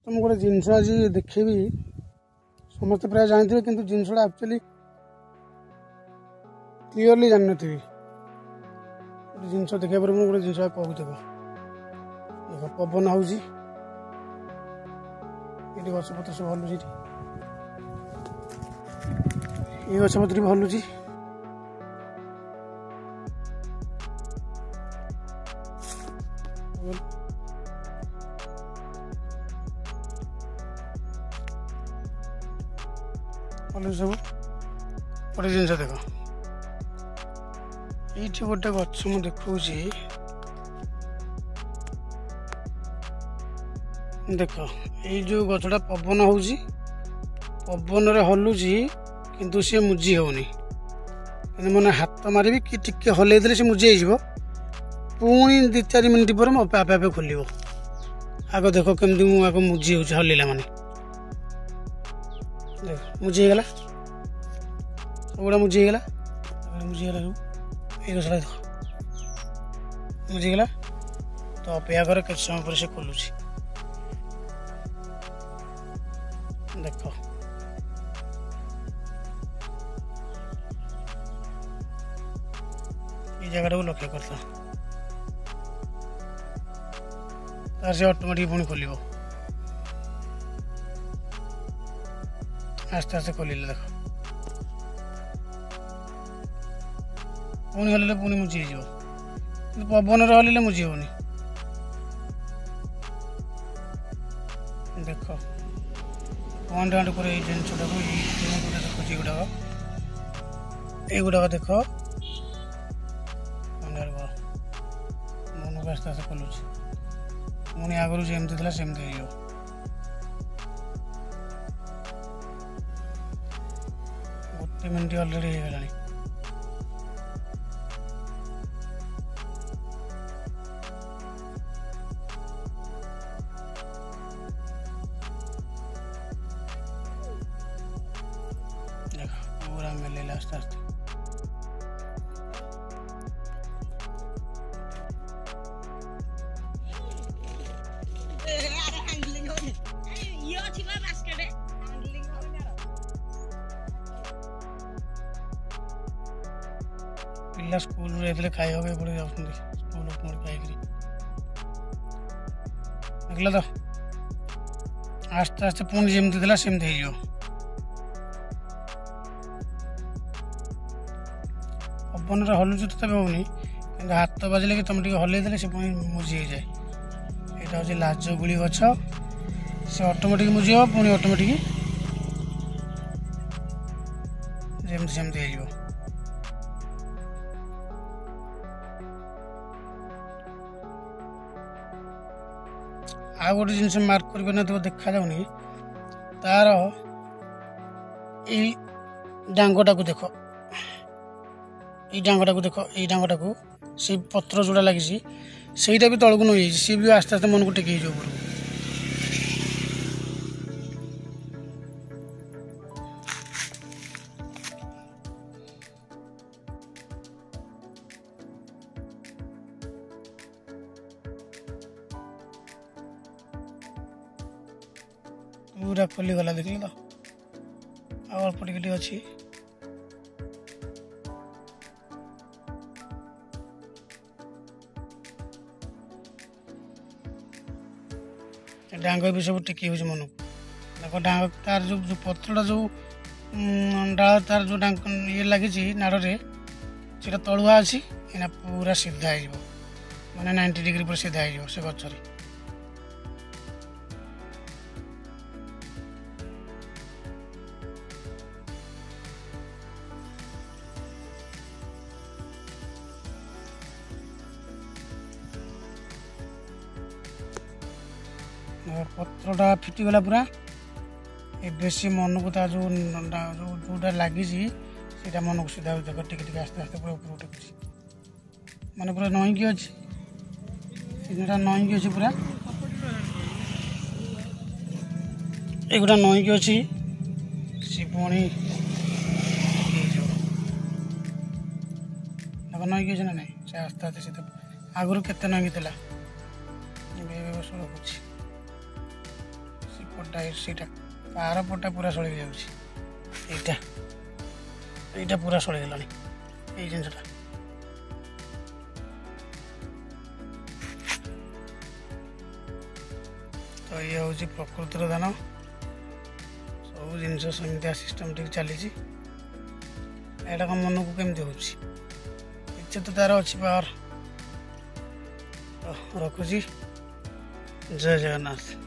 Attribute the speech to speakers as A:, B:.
A: तुमको गोटे जिनस आज देखेबी समस्त प्राय जानते कि जिनसा एक्चुअली क्लीयरली जान नी जिनस देखा पर गोटे जिन कहूँ देख पवन हूँ गछपत्र सब हलुची ये गछपत्र भी हलुची सब गोटे जिन देख ये गोटे गछ मु देखा देख ये जो गछटा पवन हूँ पवन हलुची किंतु सी मुझी होनी मैंने हाथ मारि कि टिके हल्दे से मुझे पुणी 2-4 मिनिट पर आपे आपे खोल आग देख कमी मुझे मुझी हो हल्ला माने देख मुझी गला सबुड़ा मुझी गला मुझीगला सब ये गछटा देख मुझीगला तो अपेक्षा कर के समय पर से खोलुची देख ये जगह को लक्ष्य करता तार से ऑटोमेटिक पुणी खोल आस्ते आस्ते खोल देख पुणी हल्ले पुणी मुझी हो पवन हल्ले मुझी होनी देख वन टाइम पर जिनसा देखुची गुड़ाक युड़ाक देख मन को आस्ते आस्ते खोलुची पुणी आगुरी जमती था सेमती हो गोटे मिनिट अलरेडी हो गला पूरा मिले आस्ते आस्ते पिला स्कूल रे खाइबा पड़े जाऊँ स्कूल खाई देखल तो आस्ते आस्ते पुणी जमती था सेमती हो पवन हलुची तथा होनी कि हाथ बाजिले कि तुम हल्दे से पुणी मुझी हो जाए यहाँ हूँ लाजगुड़ी गछ से ऑटोमेटिक मुझी हो पुणी ऑटोमेटिक जमती सेमती हो आ गोटे जिन मार्क कर देखा जाऊनी तार डांगटा को देख ये डांगटा को देख ये डांगटा को से पत्र जोड़ा लगी से भी तलक नई सी भी आस्ते आस्ते मन को टेक पूरा खोली गला देखल तो अल्प टिके अच्छी डांग भी सब टिकी हो मन देख डांग तार जो पत्रटा जो डाल तार जो डांग ये लगी नाड़े से तलुआ अच्छी एना पूरा सीधा हो मैंने 90 डिग्री पर सीधा हो से गचर पत्रटा फिटिगला पूरा बेसी मन को जो जोटा लगी मन को सीधा देख टिके आस्ते आस्ते पूरा ऊपर टेकुची मैंने पूरा नईकी अच्छी नईकी अच्छी पूरा एगुटा नईकी अच्छी सी पुणी नईकी अच्छे ना नहीं से आस्ते आस्ते सीधे आगुरी केते नईकी रखुची ପଟା ସେଇଟା ପାହାର ପଟା ପୁରା ସଳି ଯାଉଛି। ଏଇଟା ପୁରା ସଳିଗଲାଣି ଏଇ ଜିନିଷଟା। ତ ଇଏ ହେଉଛି ପ୍ରକୃତିର ଦାନ। ସବୁ ଜିନିଷ ସେମିତିଆ ସିଷ୍ଟମେଟିକ୍ ଚାଲିଛି। ଏଇଟା କ'ଣ ମନକୁ କେମିତି ହେଉଛି? ଇচ্ছে ତ ତାର ଅଛି ପାୱାର। ରଖୁଛି। ଜୟ ଜଗନ୍ନାଥ।